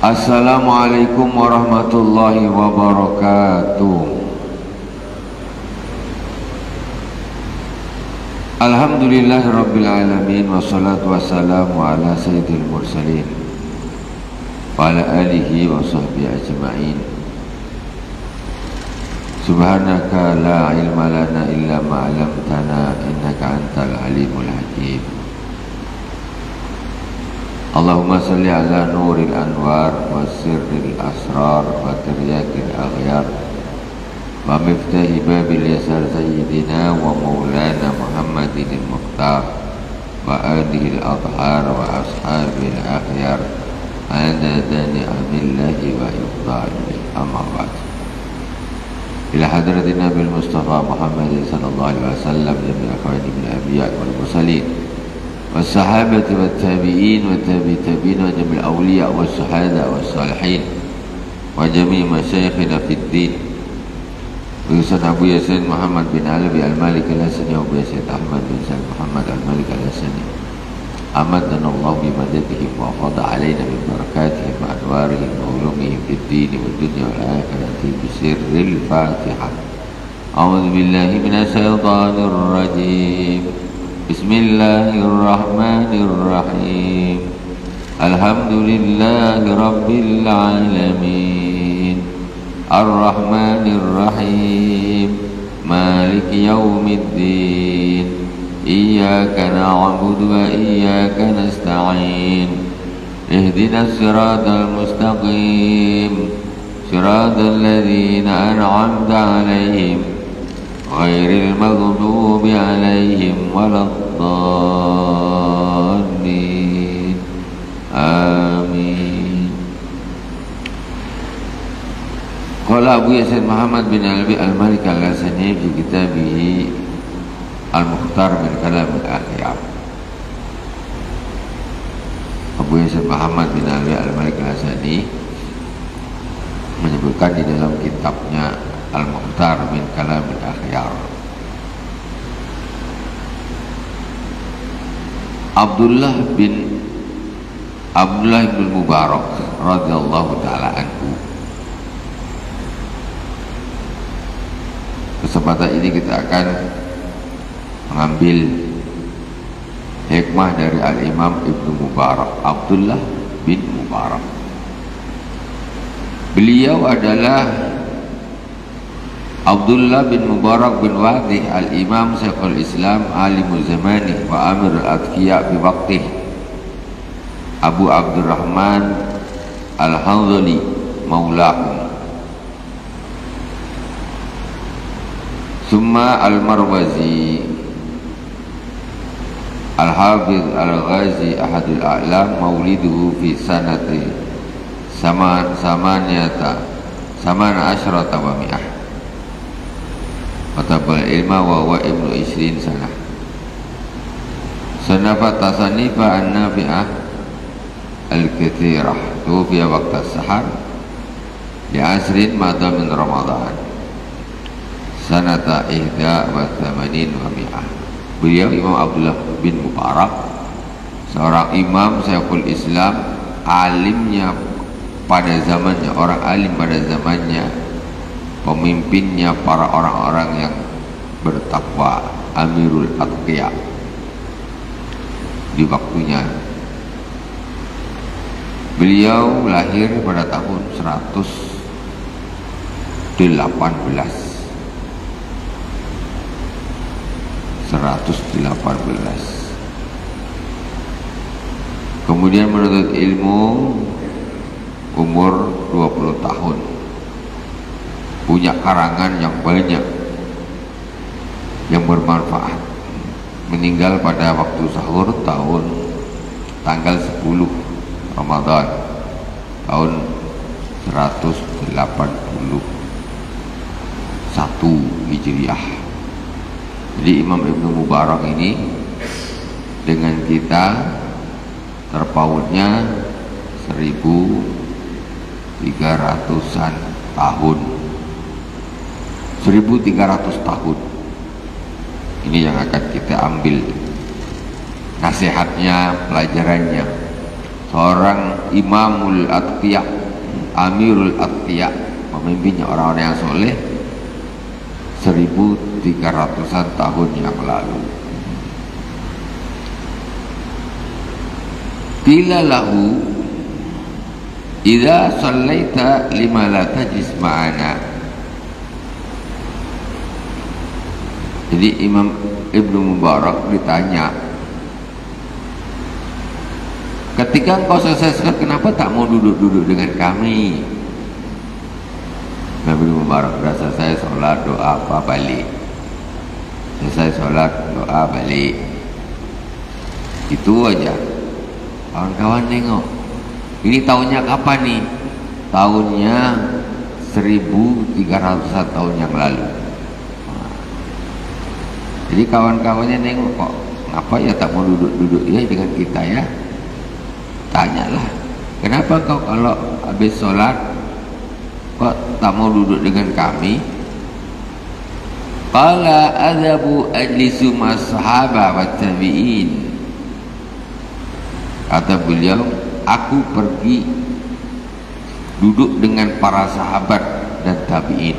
Assalamualaikum warahmatullahi wabarakatuh. Alhamdulillahirabbil alamin wassalatu wassalamu ala sayyidil mursalin wa ala alihi wa sahbihi ajma'in. Subhanaka la ilma lana illa ma 'allamtana innaka antal alimul hakim. Allahumma salli ala nuril anwar wa sirril asrar wa tiryakil aghyar wa miftahi babil yasar sayyidina wa maulana Muhammadin al-Mukhtar wa alihi al-adhar wa ashabil akhyar adada ni'amillahi wa ifdalihi amma ba'd. Ila hadratin Nabil Mustafa Muhammad sallallahu alaihi wasallam jami'a khawadim al-anbiya wal mursalin والصحابة والتابعين والتابعين وجميع الأولياء والشهداء والصالحين وجميع مشايخنا في الدين ويسن أبو ياسين محمد بن علوي المالك الحسني وأبو ياسين أحمد بن سعد محمد المالك الحسني أمدنا الله بمددهم وأفاض علينا من بركاتهم وأنوارهم وعلومهم في الدين والدنيا والآخرة بسر الفاتحة. أعوذ بالله من الشيطان الرجيم. Bismillahirrahmanirrahim. Alhamdulillahi rabbil alamin. Ar-Rahmanirrahim. Maliki yaumiddin. Iyyaka na'budu wa iyyaka nasta'in. Ihdinas siratal mustaqim. Siratal ladzina an'amta 'alaihim ghairil maghdubi 'alaihim waladdallin. Amin. Qala Abu Yasin Muhammad bin Alwi al-Malik al-Hasani fi kitabih Al-Mukhtar min Kalam al-Akhyar. Abu Yasin Muhammad bin Alwi al-Malik al-Hasani menyebutkan di dalam kitabnya Al-Mukhtar min Kalam al-Akhyar. Abdullah bin Mubarak radhiyallahu taala anhu. Kesempatan ini kita akan mengambil hikmah dari Al-Imam Ibnu Mubarak, Abdullah bin Mubarak. Beliau adalah Abdullah bin Mubarak bin Wadih al-Imam Syekhul Islam alimul zamani wa amir al-adkiya fi waqtih, Abu Abdurrahman al-Hanzali maulahum, summa al-Marwazi al-Hafiz al-Ghazi ahadul a'lam mauliduhu fi sanati samana asyrata wa mi'ah Matabal ilma wa huwa ibnu isrin sana. Sanafat tasanifa an-nafi'ah al-kathirah tufiya waqta sahar di asrin madha min Ramadan sanata ihda wa thamanin wa mi'ah. Beliau Imam Abdullah bin Mubarak, seorang imam Syekhul Islam, alimnya pada zamannya, orang alim pada zamannya, pemimpinnya para orang-orang yang bertakwa, Amirul Atqiya di waktunya. Beliau lahir pada tahun 118. Kemudian menuntut ilmu umur 20 tahun. Punya karangan yang banyak yang bermanfaat. Meninggal pada waktu sahur tanggal 10 Ramadan tahun 181 Hijriah. Jadi Imam Ibnu Mubarak ini dengan kita terpautnya 1300-an tahun, 1300 tahun. Ini yang akan kita ambil nasihatnya, pelajarannya. Seorang Imamul Atqiya, Amirul Atqiya, pemimpinnya orang-orang yang soleh 1300-an tahun yang lalu. Qila lahu idza shallaita lima la tajlis ma'ana. Jadi Imam Ibnu Mubarak ditanya, ketika engkau selesai sholat kenapa tak mau duduk-duduk dengan kami? Imam Ibnu Mubarak sudah selesai sholat, doa apa balik, selesai sholat doa balik, itu aja. Kawan-kawan nengok, ini tahunnya kapan nih? Tahunnya 1300 tahun yang lalu. Jadi kawan-kawannya nengok, kok ngapa ya tak mau duduk-duduk ya dengan kita ya? Tanyalah, kenapa kau kalau habis sholat kok tak mau duduk dengan kami? Qala adzabu ajlisu mas sahabah wa tabi'in. Kata beliau, aku pergi duduk dengan para sahabat dan tabi'in.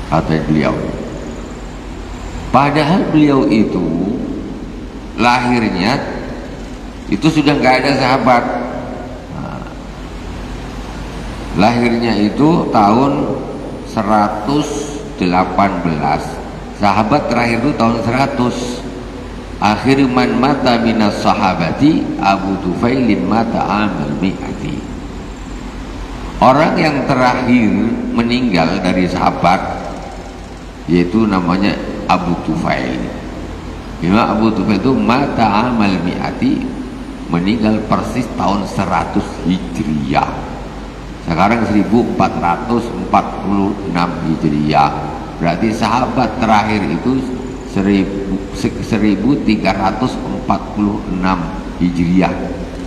Kata beliau, padahal beliau itu lahirnya itu sudah nggak ada sahabat. Lahirnya itu tahun 118. Sahabat terakhir itu tahun 100. Akhir man mata minas sahabati Abu Tufailin mata amal mi'ati. Orang yang terakhir meninggal dari sahabat yaitu namanya Abu Tufail. Memang Abu Tufail itu mata amal mi'ati, meninggal persis tahun 100 Hijriyah. Sekarang 1446 Hijriyah. Berarti sahabat terakhir itu 1346 Hijriyah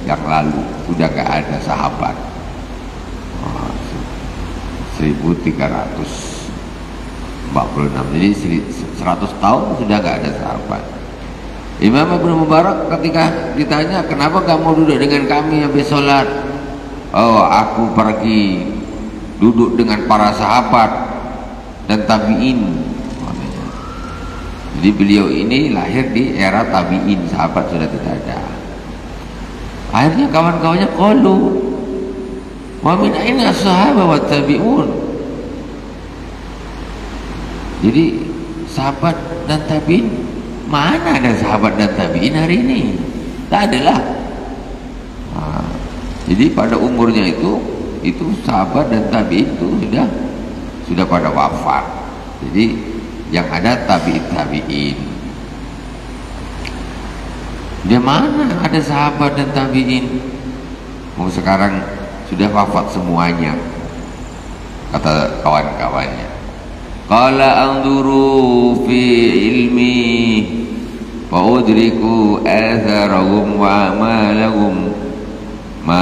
yang lalu sudah gak ada sahabat. 1346, jadi 100 tahun sudah gak ada sahabat. Imam Ibnu Mubarak ketika ditanya kenapa gak mau duduk dengan kami habis sholat, oh aku pergi duduk dengan para sahabat dan tabi'in. Jadi beliau ini lahir di era tabi'in, sahabat sudah tidak ada. Akhirnya kawan-kawannya qalu wa min aina sahabat wa tabi'un. Jadi sahabat dan tabi'in, mana ada sahabat dan tabi'in hari ini? Tak adalah. Jadi pada umurnya itu sahabat dan tabi'in itu sudah pada wafat. Jadi yang ada tabi'in. Di mana ada sahabat dan tabi'in? Oh, sekarang sudah wafat semuanya, kata kawan-kawannya. Qala anzuru fi ilmi fa udriku atharahum wa amalahum ma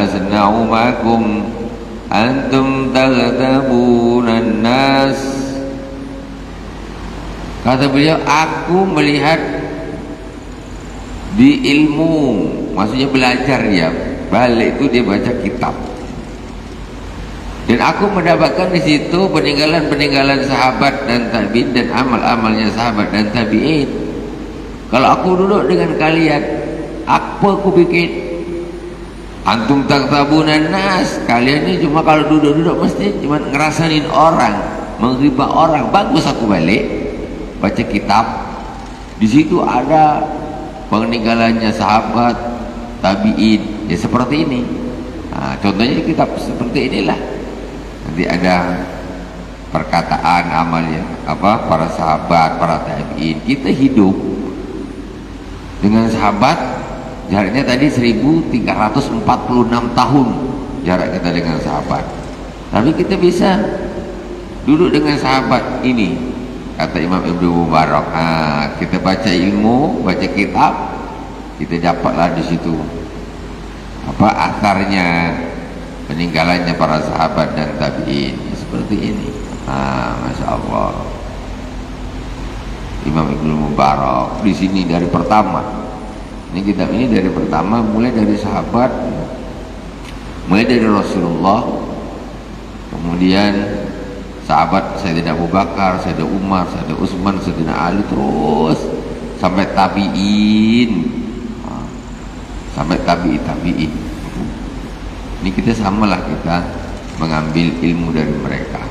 asna'u ma'akum antum taghtabuna an-nas. Kata beliau, aku melihat di ilmu, maksudnya belajar ya, balik itu dia baca kitab, dan aku mendapatkan di situ peninggalan-peninggalan sahabat dan tabi'in dan amal-amalnya sahabat dan tabi'in. Kalau aku duduk dengan kalian, apa aku bikin? Antum taghtabunan nas, kalian ini cuma kalau duduk-duduk mesti cuma ngerasain orang, menghibah orang. Bagus aku balik baca kitab, di situ ada peninggalannya sahabat, tabi'in, ya seperti ini. Nah, contohnya kitab seperti inilah. Nanti ada perkataan amalnya para sahabat, para tabi'in. Kita hidup dengan sahabat, jaraknya tadi 1346 tahun jarak kita dengan sahabat. Tapi kita bisa duduk dengan sahabat ini. Kata Imam Ibnu Mubarak, kita baca ilmu, baca kitab, kita dapatlah di situ akarnya, peninggalannya para sahabat dan tabi'in, seperti ini. Masya Allah. Imam Ibnu Mubarak di sini dari pertama. Ini kitab ini dari pertama, mulai dari sahabat mulai dari Rasulullah, kemudian sahabat Sayyidina Abu Bakar, Sayyidina Umar, Sayyidina Utsman, Sayyidina Ali, terus sampai tabi'in, sampai tabi'in. Ini kita samalah, kita mengambil ilmu dari mereka.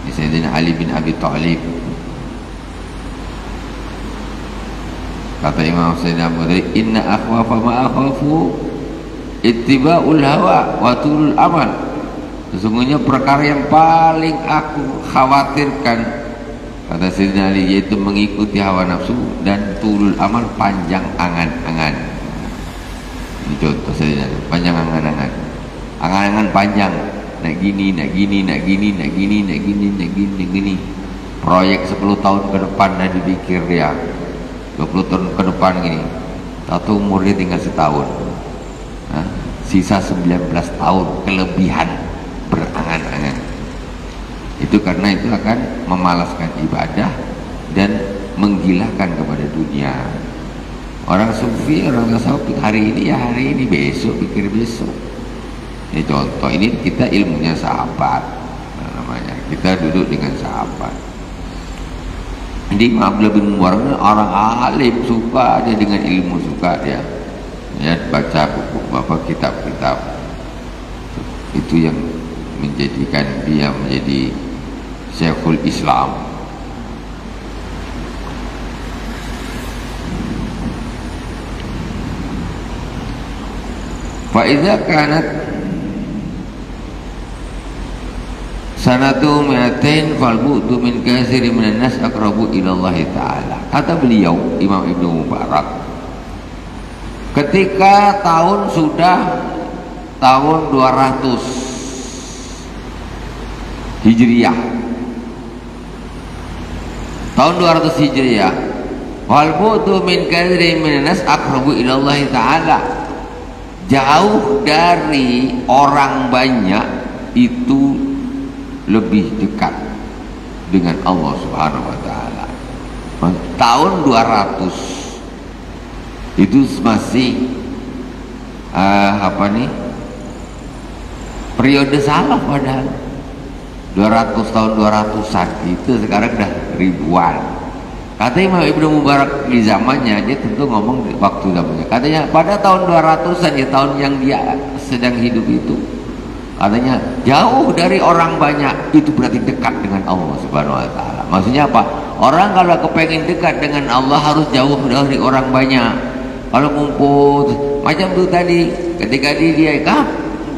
Ini Sayyidina Ali bin Abi Thalib, kata Imam Sayyidina Abu Dhabi, inna akhwafa ma akhafu ittiba'ul hawa wa tulul amal. Sesungguhnya perkara yang paling aku khawatirkan, kata Sayyidina Ali, yaitu mengikuti hawa nafsu dan tulul amal, panjang angan-angan. Ini contoh Sayyidina Ali, panjang angan-angan. Angan-angan panjang, nak gini, nak gini, nak gini, nak gini, nak gini, nak gini, nak gini. Proyek 10 tahun ke depan dah dipikir dia, 20 tahun ke depan gini. Tahu umurnya tinggal setahun, sisa 19 tahun kelebihan berangan-angan. Itu karena itu akan memalaskan ibadah dan menggilahkan kepada dunia. Orang sufi, orang tasawuf, hari ini ya hari ini, besok pikir besok. Ini contoh, ini kita ilmunya sahabat, namanya kita duduk dengan sahabat. Jadi Abdullah bin Mubarak orang alim, suka dia dengan ilmu, suka dia ya baca buku, kitab-kitab. Itu yang menjadikan dia menjadi Syekhul Islam. Fa idza kanat sanatu mi'atain fal bu'du min katsirin minan nas aqrabu ila Allah taala. Kata beliau Imam Ibnu Mubarak, ketika tahun sudah tahun 200 Hijriah, tahun 200 Hijriah, wal bu'du min katsirin minan nas aqrabu ila Allah taala, jauh dari orang banyak itu lebih dekat dengan Allah Subhanahu wa taala. Tahun 200 itu masih periode salaf, padahal 200 tahun 200-an itu sekarang dah ribuan. Kata Imam Ibnu Mubarak di zamannya, dia tentu ngomong di waktu zamannya, katanya pada tahun 200-an ya, tahun yang dia sedang hidup itu, katanya jauh dari orang banyak itu berarti dekat dengan Allah Subhanahu wa taala. Maksudnya apa? Orang kalau kepengen dekat dengan Allah harus jauh dari orang banyak. Kalau ngumpul macam itu tadi, ketika dia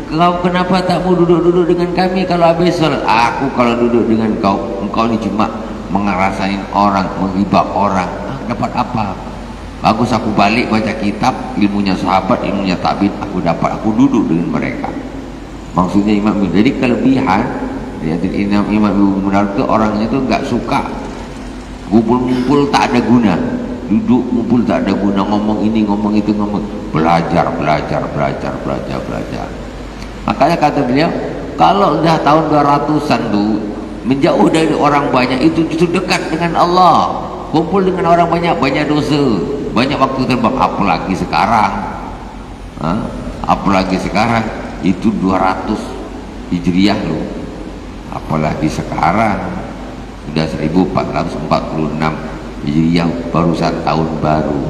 kau kenapa tak mau duduk-duduk dengan kami kalau habis salat? Aku kalau duduk dengan engkau ini cuma ngerasain orang, menghibah orang. Dapat apa? Bagus aku balik baca kitab, ilmunya sahabat, ilmunya tabi'in, aku duduk dengan mereka. Maksudnya Imam, jadi kelebihan Imam Ibnu Mubarak itu orangnya itu nggak suka ngumpul-ngumpul tak ada guna, duduk ngumpul tak ada guna, ngomong ini ngomong itu, ngomong belajar. Makanya kata beliau, kalau udah tahun 200-an tuh menjauh dari orang banyak itu justru dekat dengan Allah. Kumpul dengan orang banyak dosa, banyak waktu terbang. Apalagi sekarang itu 200 Hijriah loh, apalagi sekarang sudah 1446 Hijriah, barusan tahun baru.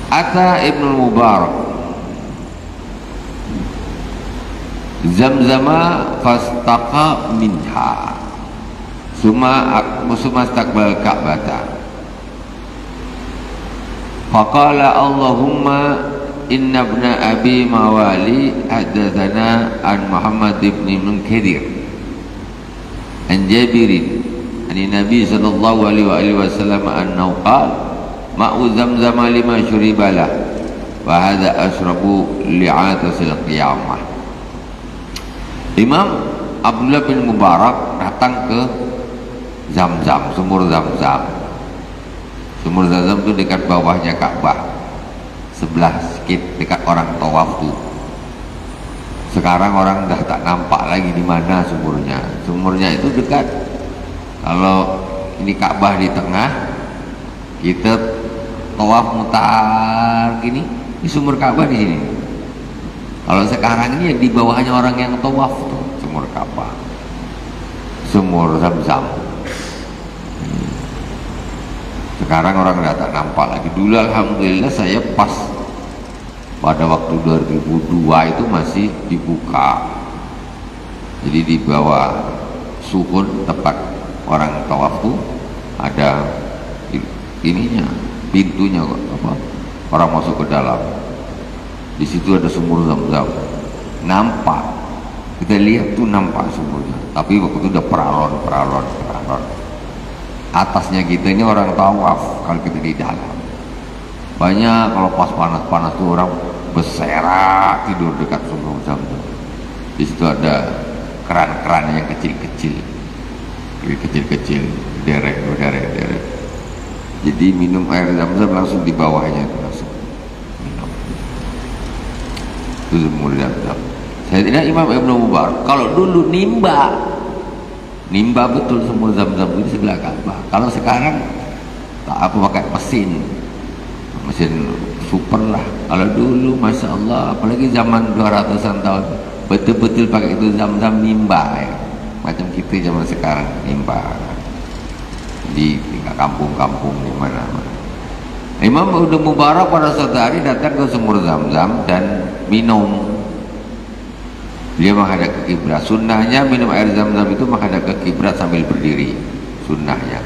Ata Ibnu Mubarak Zamzama fastaqa minha summa istaqbal Ka'bata faqala Allahumma inna ibna abi mawali haddatsana an Muhammad ibn Munkadir an Jabirin an Nabi sallallahu alaihi wasallam annahu qala ma'u zamzam lima syuribalah wa hadza asrabu li'atasil qiyamah. Imam Abdullah bin Mubarak datang ke Zamzam, sumur Zamzam. Sumur Zamzam itu dekat bawahnya Ka'bah, sebelah sikit dekat orang tawaf tuh. Sekarang orang dah tak nampak lagi di mana sumurnya. Sumurnya itu dekat. Kalau ini Ka'bah di tengah, kita tawaf mutar gini, Ini sumur Ka'bah di sini. Kalau sekarang ini ya di bawahnya orang yang tawaf tuh, sumur Ka'bah, sumur Zam-Zam. Sekarang orang udah tak nampak lagi. Dulu alhamdulillah saya pas pada waktu 2002 itu masih dibuka. Jadi di bawah sukun tempat orang tawaf tuh ada ininya, pintunya apa? Orang masuk ke dalam. Di situ ada sumur Zam-Zam. Nampak. Kita lihat tuh nampak sumurnya. Tapi waktu itu udah peralon. Atasnya kita ini orang tawaf kalau kita di dalam. Banyak kalau pas panas-panas tuh orang berserak tidur dekat sumur Zam-Zam. Di situ ada keran-keran yang kecil-kecil, derek. Jadi minum air Zam-Zam langsung di bawahnya itu langsung minum. Itu sumur Zam-Zam. Saya tidak Imam Ibnu Mubarak. Kalau dulu nimba betul sumur Zam-Zam itu sebelah Ka'bah. Kalau sekarang tak apa pakai mesin super lah. Kalau dulu Masya Allah, apalagi zaman 200-an tahun, betul-betul pakai itu Zam-Zam nimba ya. Macam kita zaman sekarang nimba di tingkat kampung-kampung di mana-mana. Imam Ibnu Mubarak pada suatu hari datang ke sumur Zam-Zam dan minum. Dia menghadap ke kiblat. Sunnahnya minum air Zam-Zam itu menghadap ke kiblat sambil berdiri. Sunnahnya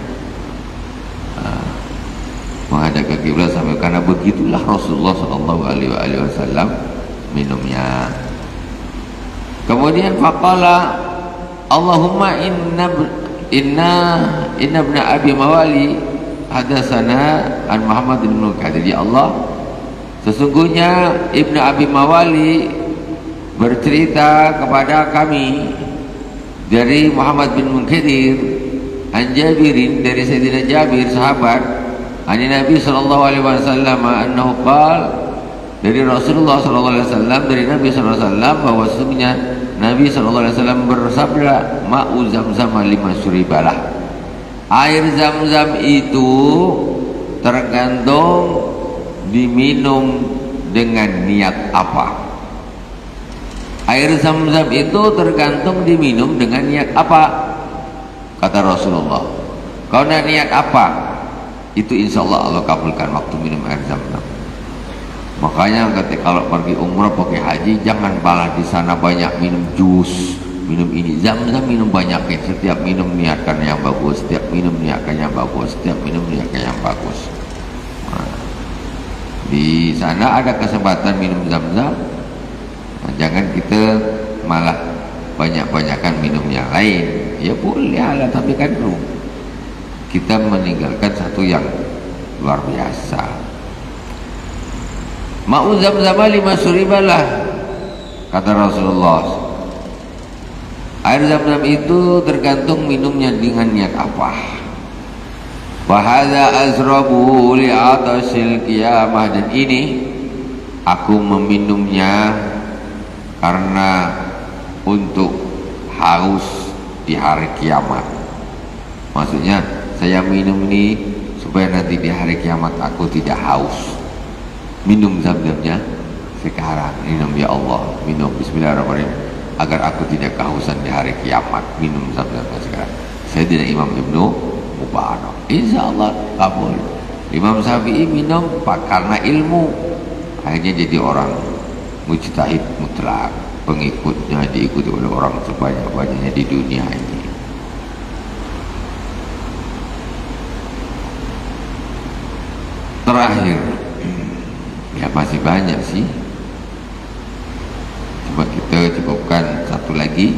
menghadap ke kiblat sambil, karena begitulah Rasulullah Shallallahu Alaihi Wasallam minumnya. Kemudian faqala Allahumma inna ibn Abi Mawali hadatsana an Muhammad bin Munkadir. Ya Allah, sesungguhnya Ibnu Abi Mawali bercerita kepada kami dari Muhammad bin Munkadir an Jabirin, dari Sayyidina Jabir sahabat, ani Nabi sallallahu alaihi wasallam annahu qala, dari Rasulullah sallallahu alaihi wasallam, dari Nabi sallallahu alaihi wasallam, bahwa sesungguhnya Nabi sallallahu alaihi wasallam bersabda, ma'u Zamzam lima syuribalah, air Zam-Zam itu tergantung diminum dengan niat apa. Air Zam-Zam itu tergantung diminum dengan niat apa, kata Rasulullah. Kau nak niat apa, itu insya Allah Allah kabulkan waktu minum air Zam-Zam. Makanya ketika kalau pergi umrah pakai haji, jangan malah di sana banyak minum jus, minum ini. Zam-Zam minum banyak ya. Setiap minum niatkan yang bagus, setiap minum niatkan yang bagus, setiap minum niatkan yang bagus. Nah, di sana ada kesempatan minum Zam-Zam. Nah, jangan kita malah banyak-banyakan minum yang lain. Ya boleh lah, tapi kan kita meninggalkan satu yang luar biasa. Ma'u Zam-Zam lima syuribalah, kata Rasulullah. Air Zam-Zam itu tergantung minumnya dengan niat apa. Wa hadza azrabu li atasil qiyamah, dan ini aku meminumnya karena untuk haus di hari kiamat. Maksudnya saya minum ini supaya nanti di hari kiamat aku tidak haus. Minum Zam-Zamnya sekarang, minum ya Allah, minum bismillahirrahmanirrahim, agar aku tidak kehausan di hari kiamat. Minum Zam-Zamnya sekarang. Saya tidak Imam Ibnu Mubarak, insya Allah kabul. Imam Syafi'i minum karena ilmu, akhirnya jadi orang mujtahid mutlak, pengikutnya diikuti oleh orang sebanyak-banyaknya di dunia ini. Terakhir, ya masih banyak sih, coba kita cukupkan satu lagi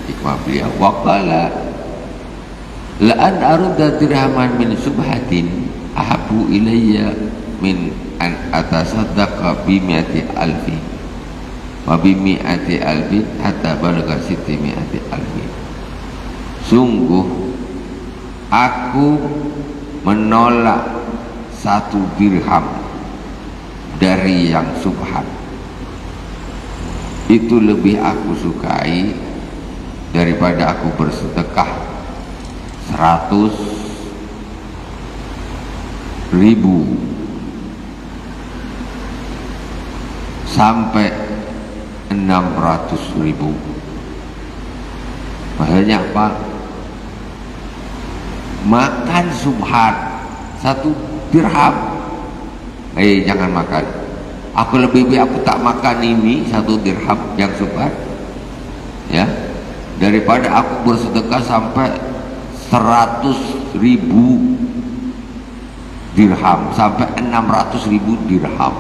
hikmah beliau. Waqala la an arudda dirhaman min subhatin ahabu ilayya min an atasaddaqa bi mi'ati alfi wa bi mi'ati alfi hatta balagha sitti mi'ati alfi. Sungguh aku menolak 1 dirham dari yang subhat, itu lebih aku sukai daripada aku bersedekah 100.000 sampai 600.000. Maksudnya apa? Makan subhat 1 dirham. Jangan makan. Aku lebih baik aku tak makan ini 1 dirham yang subhat, ya, daripada aku bersedekah sampai 100.000 dirham sampai 600.000 dirham.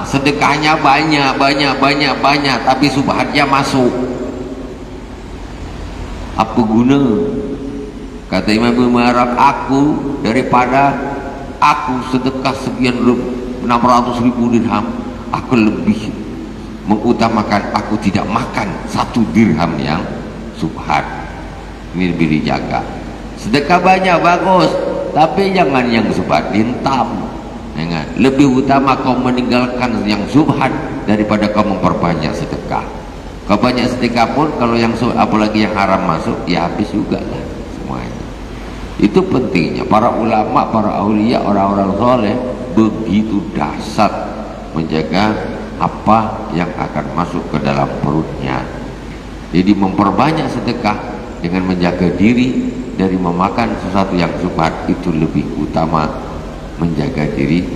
Sedekahnya banyak, tapi subhatnya masuk. Apa guna? Kata Imam Ibn Mubarak, aku daripada aku sedekah sekian 600.000 dirham, aku lebih mengutamakan aku tidak makan 1 dirham yang subhat. Ini lebih dijaga. Sedekah banyak bagus, tapi jangan yang subhat lintam. Jangan. Lebih utama kau meninggalkan yang subhat daripada kau memperbanyak sedekah. Kau banyak sedekah pun kalau yang apalagi yang haram masuk, ya habis juga lah semuanya. Itu pentingnya para ulama, para aulia, orang-orang soleh begitu dahsyat menjaga apa yang akan masuk ke dalam perutnya. Jadi memperbanyak sedekah dengan menjaga diri dari memakan sesuatu yang subhat itu lebih utama menjaga diri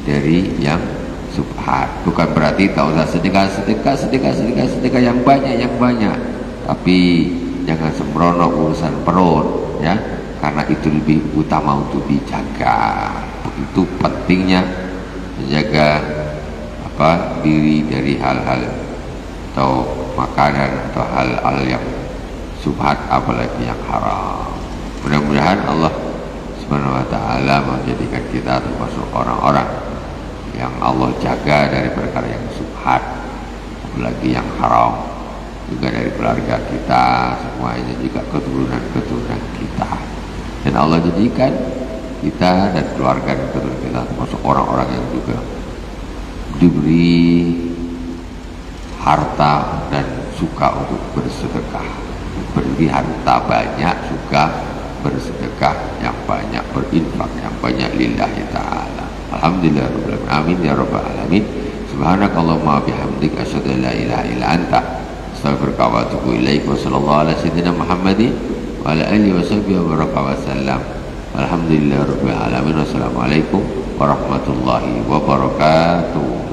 dari yang subhat. Bukan berarti tak usah sedekah yang banyak, tapi jangan sembrono urusan perut, ya, karena itu lebih utama untuk dijaga. Begitu pentingnya menjaga diri dari hal-hal atau makanan atau hal-hal yang subhat, apalagi yang haram. Mudah-mudahan Allah Subhanahu wa ta'ala menjadikan kita termasuk orang-orang yang Allah jaga dari perkara yang subhat, apalagi yang haram, juga dari keluarga kita semuanya, juga keturunan kita. Dan Allah jadikan kita dan keluarga dan keturunan kita termasuk orang-orang yang juga diberi harta dan suka untuk bersedekah. Beri harta banyak, suka bersedekah yang banyak, berinfak yang banyak lillahi ta'ala. Alhamdulillah rabbil alamin. Amin ya rabbal alamin. Subhanakallahumma bihamdika asyhadu an la ilaha illa anta astaghfiruka wa atubu ilaik. Wa sallallahu ala sayyidina Muhammadin wa ala alihi wa sahbihi wa baraka wa sallam. Alhamdulillah rabbil alamin. Wassalamualaikum warahmatullahi wabarakatuh.